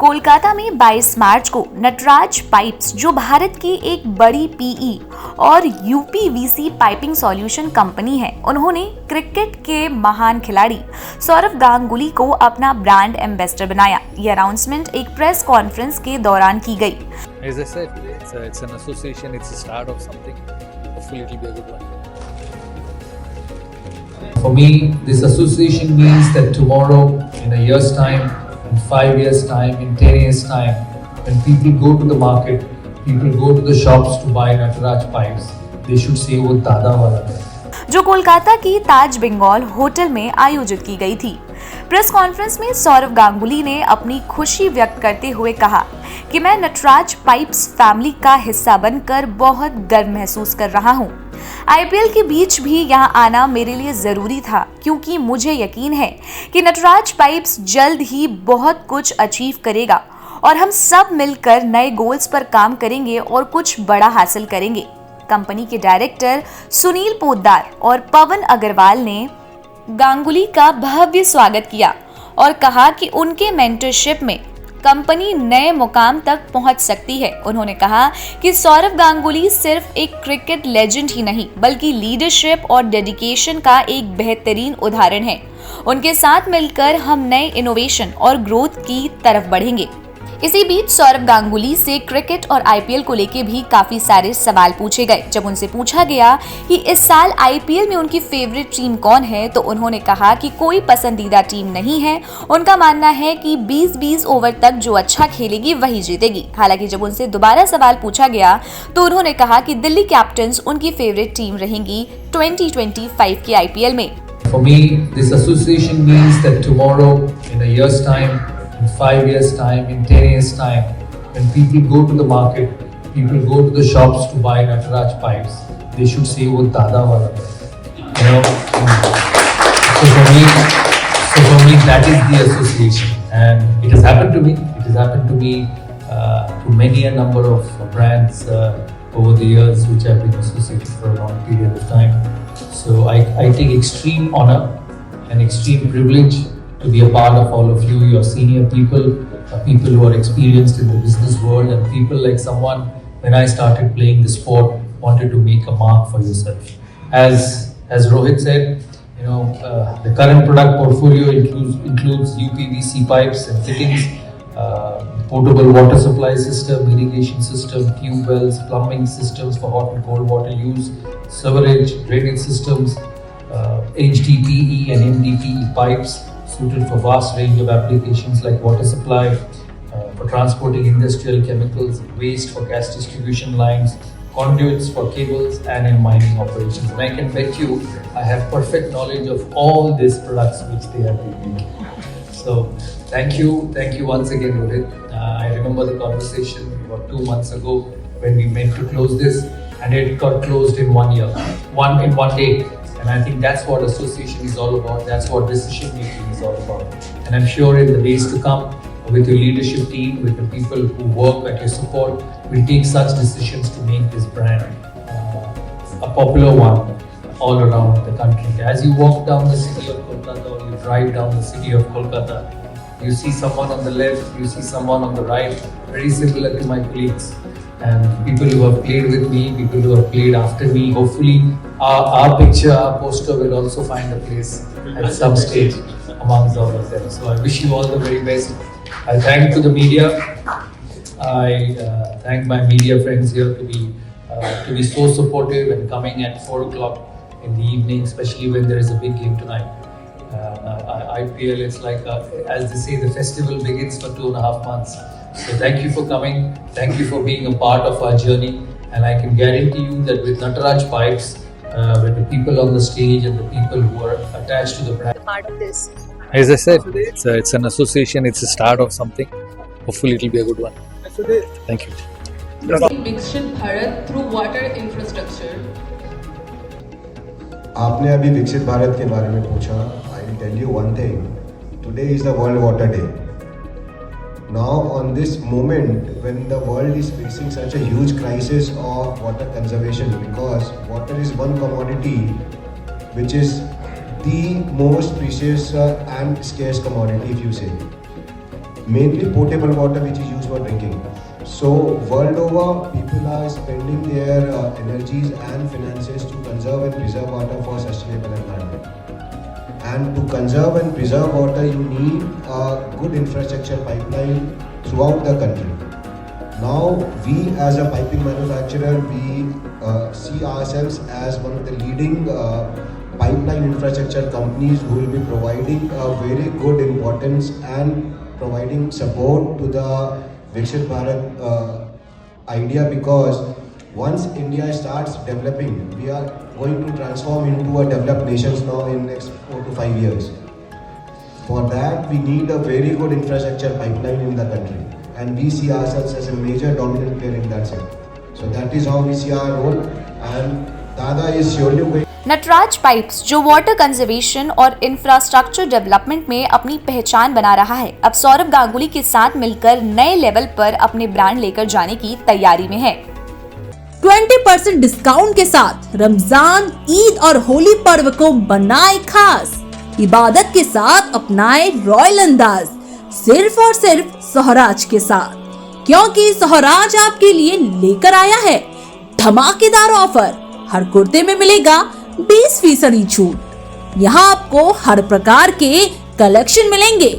कोलकाता में 22 मार्च को नटराज पाइप्स, जो भारत की एक बड़ी पीई और यूपीवीसी पाइपिंग सॉल्यूशन कंपनी है, उन्होंने क्रिकेट के महान खिलाड़ी सौरव गांगुली को अपना ब्रांड एम्बेसडर बनाया। ये अनाउंसमेंट एक प्रेस कॉन्फ्रेंस के दौरान की गई। As I said, it's an association, it's a start of something. Hopefully it will be a good one. For me, this association means that tomorrow, in a year's time, in 5 years' time, in 10 years' time, when people go to the market, people go to the shops to buy Nataraj pipes, they should say वो दादा वाला है, जो कोलकाता की ताज Bengal hotel में आयोजित की गई थी। प्रेस कॉन्फ्रेंस में सौरव गांगुली ने अपनी खुशी व्यक्त करते हुए कहा कि मैं नटराज पाइप्स फैमिली का हिस्सा बनकर बहुत गर्व महसूस कर रहा हूं। आईपीएल के बीच भी यहां आना मेरे लिए जरूरी था, क्योंकि मुझे यकीन है कि नटराज पाइप्स जल्द ही बहुत कुछ अचीव करेगा और हम सब मिलकर नए गोल्स पर काम करेंगे और कुछ बड़ा हासिल करेंगे। कंपनी के डायरेक्टर सुनील पोद्दार और पवन अग्रवाल ने गांगुली का भव्य स्वागत किया और कहा कि उनके मेंटरशिप में कंपनी नए मुकाम तक पहुंच सकती है। उन्होंने कहा कि सौरव गांगुली सिर्फ एक क्रिकेट लेजेंड ही नहीं, बल्कि लीडरशिप और डेडिकेशन का एक बेहतरीन उदाहरण है। उनके साथ मिलकर हम नए इनोवेशन और ग्रोथ की तरफ बढ़ेंगे। इसी बीच सौरव गांगुली से क्रिकेट और आईपीएल को लेके भी काफी सारे सवाल पूछे गए। जब उनसे पूछा गया कि इस साल आईपीएल में उनकी फेवरेट टीम कौन है, तो उन्होंने कहा कि कोई पसंदीदा टीम नहीं है। उनका मानना है कि 20-20 ओवर तक जो अच्छा खेलेगी वही जीतेगी। हालांकि जब उनसे दोबारा सवाल पूछा गया तो उन्होंने कहा कि दिल्ली कैपिटल्स उनकी फेवरेट टीम रहेंगी 2025 के आईपीएल में। For me, this association means that tomorrow, in a year's time, in 5 years' time, in 10 years' time, when people go to the market, people go to the shops to buy Nataraj pipes, they should say वो दादा वाला है, you know. So for me, that is the association, and it has happened to me. It has happened to me, to many a number of brands over the years, which have been associated for a long period of time. So I take extreme honor and extreme privilege to be a part of all of you, your senior people, people who are experienced in the business world, and people like someone, when I started playing the sport, wanted to make a mark for yourself. As Rohit said, you know, the current product portfolio includes UPVC pipes and fittings, portable water supply system, irrigation system, tube wells, plumbing systems for hot and cold water use, sewerage, drainage systems, HDPE and MDPE pipes suited for vast range of applications like water supply, for transporting industrial chemicals, waste for gas distribution lines, conduits for cables, and in mining operations. And I can bet you I have perfect knowledge of all these products which they have been making. So thank you once again, Rohit. I remember the conversation about 2 months ago when we meant to close this, and it got closed in 1 year, in one day. And I think that's what association is all about. That's what decision making is all about. And I'm sure in the days to come, with your leadership team, with the people who work at your support, we'll take such decisions to make this brand a popular one all around the country. As you walk down the city of Kolkata, or you drive down the city of Kolkata, you see someone on the left, you see someone on the right, very similar to my colleagues. And people who have played with me, people who have played after me, hopefully our picture, our poster will also find a place at some stage amongst all of them. So I wish you all the very best. I thank to the media. I thank my media friends here to be so supportive and coming at 4 o'clock in the evening, especially when there is a big game tonight. IPL, it's like, as they say, the festival begins for 2.5 months. So thank you for coming, thank you for being a part of our journey, and I can guarantee you that with Nataraj Pipes, with the people on the stage and the people who are attached to the brand, part of this. As I said, it's an association, it's a start of something. Hopefully it will be a good one. Thank you. Viksit Bharat through water infrastructure. आपने अभी विकसित भारत के बारे में पूछा. I will tell you one thing. Today is the World Water Day. Now, on this moment when the world is facing such a huge crisis of water conservation, because water is one commodity which is the most precious and scarce commodity, if you say. mainly potable water which is used for drinking. So world over, people are spending their energies and finances to conserve and preserve water for sustainable environment. And to conserve and preserve water, you need a good infrastructure pipeline throughout the country. Now, we as a piping manufacturer, we see ourselves as one of the leading pipeline infrastructure companies who will be providing a very good importance and providing support to the Viksit Bharat idea, because once India starts developing, we are going to transform into a developed nation now in next 4 to 5 years. For that, we need a very good infrastructure pipeline in the country, and we see ourselves as a major dominant player in that sector. So that is how we see our role, and Dada is surely going. Nataraj pipes जो water conservation और infrastructure development में अपनी पहचान बना रहा है, अब सौरभ गांगुली के साथ मिलकर नए लेवल पर अपने ब्रांड लेकर जाने की तैयारी में है। 20% डिस्काउंट के साथ रमजान, ईद और होली पर्व को बनाए खास, इबादत के साथ अपनाए रॉयल अंदाज, सिर्फ और सिर्फ सोहराज के साथ, क्योंकि सोहराज आपके लिए लेकर आया है धमाकेदार ऑफर। हर कुर्ते में मिलेगा 20% छूट। यहाँ आपको हर प्रकार के कलेक्शन मिलेंगे,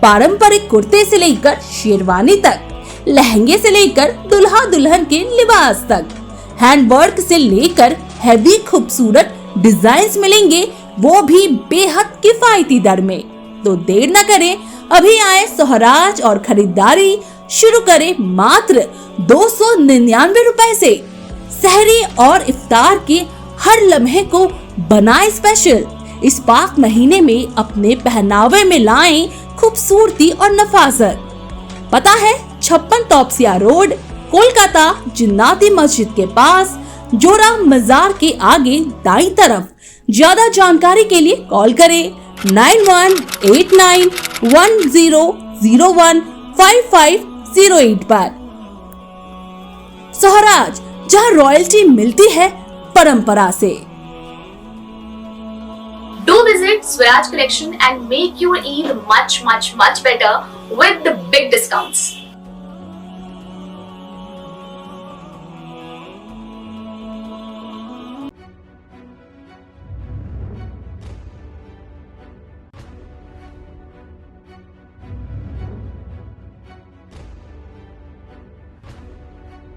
पारंपरिक कुर्ते से लेकर शेरवानी तक, लहंगे से लेकर दुल्हा दुल्हन के लिबास तक, हैंडवर्क से लेकर हैवी खूबसूरत डिजाइन्स मिलेंगे, वो भी बेहद किफायती दर में। तो देर न करें, अभी आए सोहराज और खरीदारी शुरू करें मात्र 299 रुपए से। सहरी और इफ्तार के हर लम्हे को बनाए स्पेशल। इस पाक महीने में अपने पहनावे में लाएं खूबसूरती और नफासत। पता है 56 तौबसिया रोड, कोलकाता, जिन्नाती मस्जिद के पास, जोरा मजार के आगे दाईं तरफ। ज्यादा जानकारी के लिए कॉल करें 918910015508 पर। सोहराज, जहां रॉयल्टी मिलती है परंपरा से। Do visit Swaraj Collection and make your Eid much better with the big discounts.